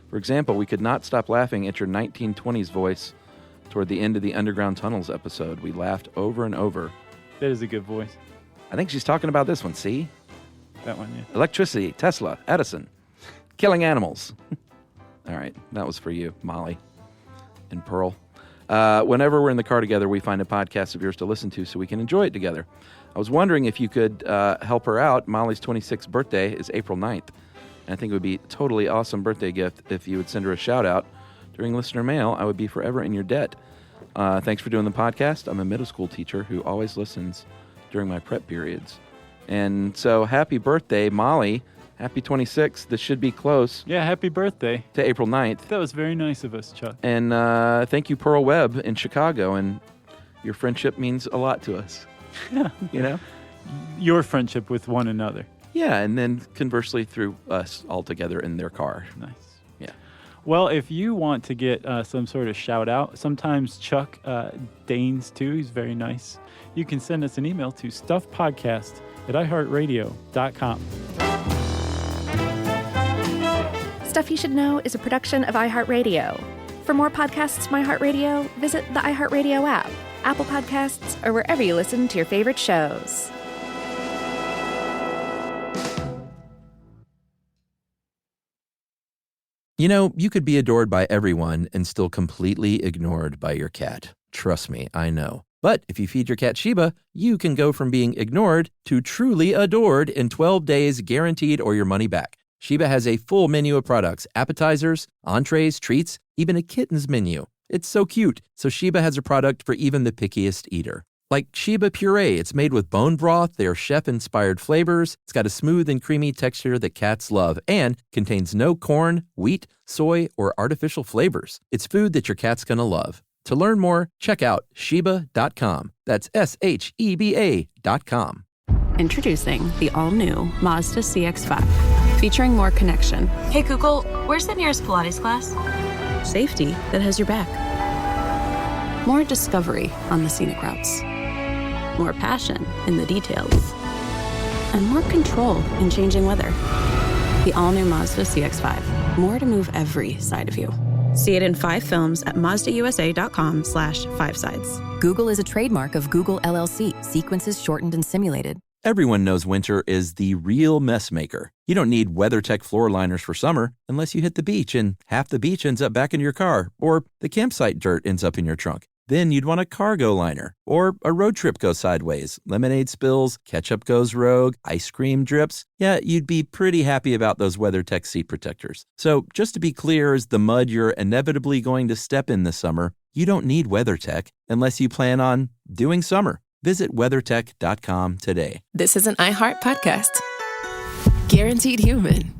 Speaker 4: For example, we could not stop laughing at your 1920s voice toward the end of the Underground Tunnels episode. We laughed over and over.
Speaker 2: That is a good voice.
Speaker 4: I think she's talking about this one, see?
Speaker 2: That one, yeah.
Speaker 4: Electricity, Tesla, Edison, killing animals. All right, that was for you, Molly and Pearl. Whenever we're in the car together, we find a podcast of yours to listen to so we can enjoy it together. I was wondering if you could help her out. Molly's 26th birthday is April 9th. And I think it would be a totally awesome birthday gift if you would send her a shout-out during listener mail. I would be forever in your debt. Thanks for doing the podcast. I'm a middle school teacher who always listens during my prep periods. And so happy birthday, Molly. Happy 26th. This should be close.
Speaker 2: Yeah, happy birthday.
Speaker 4: To April 9th.
Speaker 2: That was very nice of us, Chuck.
Speaker 4: And thank you, Pearl Webb in Chicago. And your friendship means a lot to us.
Speaker 2: Yeah.
Speaker 4: You know?
Speaker 2: Your friendship with one another.
Speaker 4: Yeah, and then conversely through us all together in their car.
Speaker 2: Nice.
Speaker 4: Yeah.
Speaker 2: Well, if you want to get some sort of shout out, sometimes Chuck deigns too. He's very nice. You can send us an email to stuffpodcast@iheartradio.com.
Speaker 3: Stuff You Should Know is a production of iHeartRadio. For more podcasts from iHeartRadio, visit the iHeartRadio app, Apple Podcasts, or wherever you listen to your favorite shows.
Speaker 5: You know, you could be adored by everyone and still completely ignored by your cat. Trust me, I know. But if you feed your cat Sheba, you can go from being ignored to truly adored in 12 days guaranteed or your money back. Sheba has a full menu of products, appetizers, entrees, treats, even a kitten's menu. It's so cute, so Sheba has a product for even the pickiest eater. Like Sheba Puree, it's made with bone broth, their chef-inspired flavors. It's got a smooth and creamy texture that cats love and contains no corn, wheat, soy, or artificial flavors. It's food that your cat's gonna love. To learn more, check out Sheba.com. That's SHEBA.com.
Speaker 7: Introducing the all-new Mazda CX-5, featuring more connection,
Speaker 8: Hey Google, where's the nearest Pilates class?
Speaker 7: safety that has your back, more discovery on the scenic routes, more passion in the details, and more control in changing weather. The all-new Mazda CX-5, more to move every side of you. See it in 5 films at MazdaUSA.com/5sides.
Speaker 9: Google is a trademark of Google LLC. Sequences shortened and simulated.
Speaker 5: Everyone knows winter is the real mess maker. You don't need WeatherTech floor liners for summer unless you hit the beach and half the beach ends up back in your car, or the campsite dirt ends up in your trunk. Then you'd want a cargo liner, or a road trip goes sideways, lemonade spills, ketchup goes rogue, ice cream drips. Yeah, you'd be pretty happy about those WeatherTech seat protectors. So just to be clear, as the mud you're inevitably going to step in this summer, you don't need WeatherTech unless you plan on doing summer. Visit WeatherTech.com today.
Speaker 1: This is an iHeart podcast. Guaranteed human.